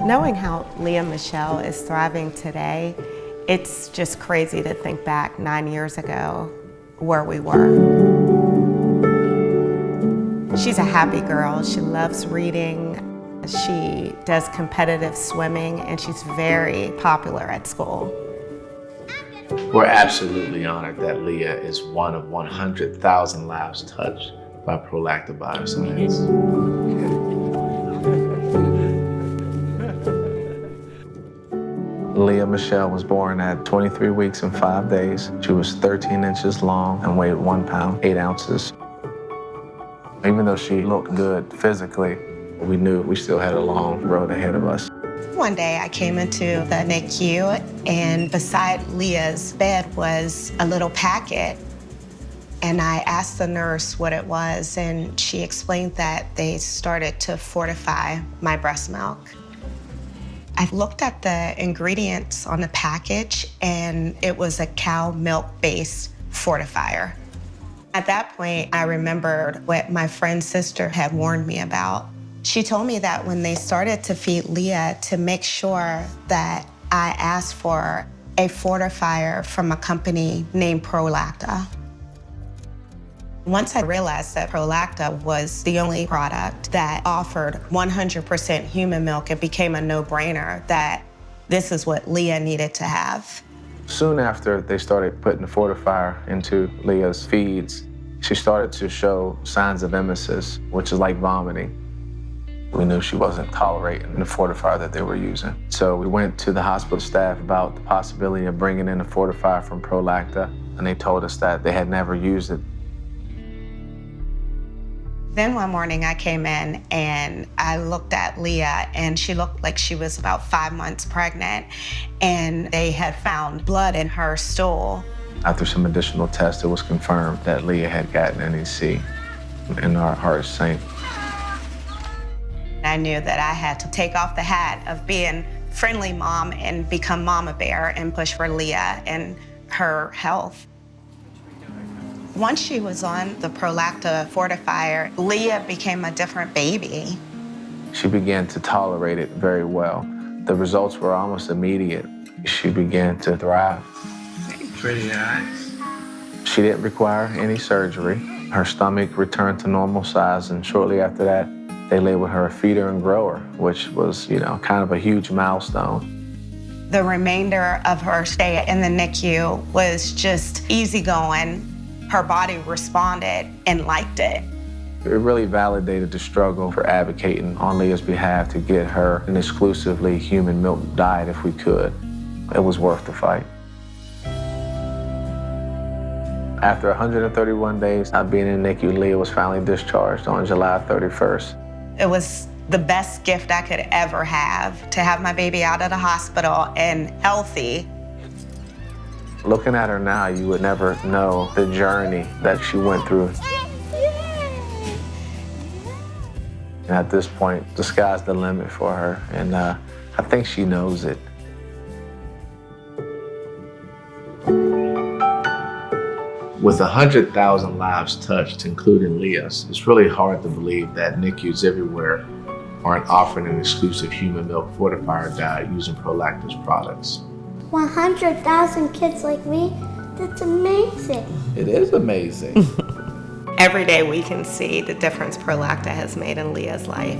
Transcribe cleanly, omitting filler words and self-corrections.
Knowing how Leah Michelle is thriving today, it's just crazy to think back 9 years ago where we were. She's a happy girl. She loves reading. She does competitive swimming, and she's very popular at school. We're absolutely honored that Leah is one of 100,000 lives touched by Prolacta Bioscience. Leah Michelle was born at 23 weeks and 5 days. She was 13 inches long and weighed 1 pound, 8 ounces. Even though she looked good physically, we knew we still had a long road ahead of us. One day I came into the NICU, and beside Leah's bed was a little packet. And I asked the nurse what it was, and she explained that they started to fortify my breast milk. I looked at the ingredients on the package, and it was a cow milk-based fortifier. At that point, I remembered what my friend's sister had warned me about. She told me that when they started to feed Leah, to make sure that I asked for a fortifier from a company named Prolacta. Once I realized that Prolacta was the only product that offered 100% human milk, it became a no-brainer that this is what Leah needed to have. Soon after they started putting the fortifier into Leah's feeds, she started to show signs of emesis, which is like vomiting. We knew she wasn't tolerating the fortifier that they were using. So we went to the hospital staff about the possibility of bringing in a fortifier from Prolacta, and they told us that they had never used it. Then one morning I came in and I looked at Leah, and she looked like she was about 5 months pregnant, and they had found blood in her stool. After some additional tests, it was confirmed that Leah had gotten NEC, and our hearts sank. I knew that I had to take off the hat of being friendly mom and become mama bear and push for Leah and her health. Once she was on the Prolacta fortifier, Leah became a different baby. She began to tolerate it very well. The results were almost immediate. She began to thrive. Pretty nice. She didn't require any surgery. Her stomach returned to normal size, and shortly after that, they labeled her a feeder and grower, which was, kind of a huge milestone. The remainder of her stay in the NICU was just easygoing. Her body responded and liked it. It really validated the struggle for advocating on Leah's behalf to get her an exclusively human milk diet if we could. It was worth the fight. After 131 days of being in the NICU, Leah was finally discharged on July 31st. It was the best gift I could ever have, to have my baby out of the hospital and healthy. Looking at her now, you would never know the journey that she went through. And at this point, the sky's the limit for her, and I think she knows it. With 100,000 lives touched, including Leah's, it's really hard to believe that NICUs everywhere aren't offering an exclusive human milk fortifier diet using Prolacta's products. 100,000 kids like me, that's amazing. It is amazing. Every day we can see the difference Prolacta has made in Leah's life.